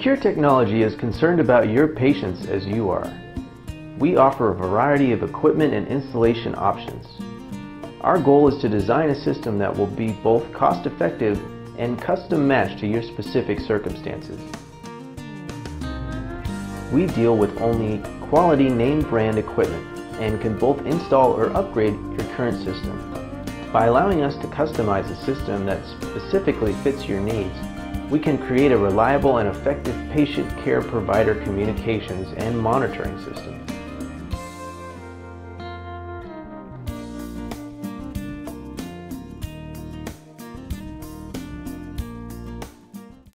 Secure Technology is concerned about your patients as you are. We offer a variety of equipment and installation options. Our goal is to design a system that will be both cost-effective and custom-matched to your specific circumstances. We deal with only quality name brand equipment and can both install or upgrade your current system. By allowing us to customize a system that specifically fits your needs, we can create a reliable and effective patient care provider communications and monitoring system.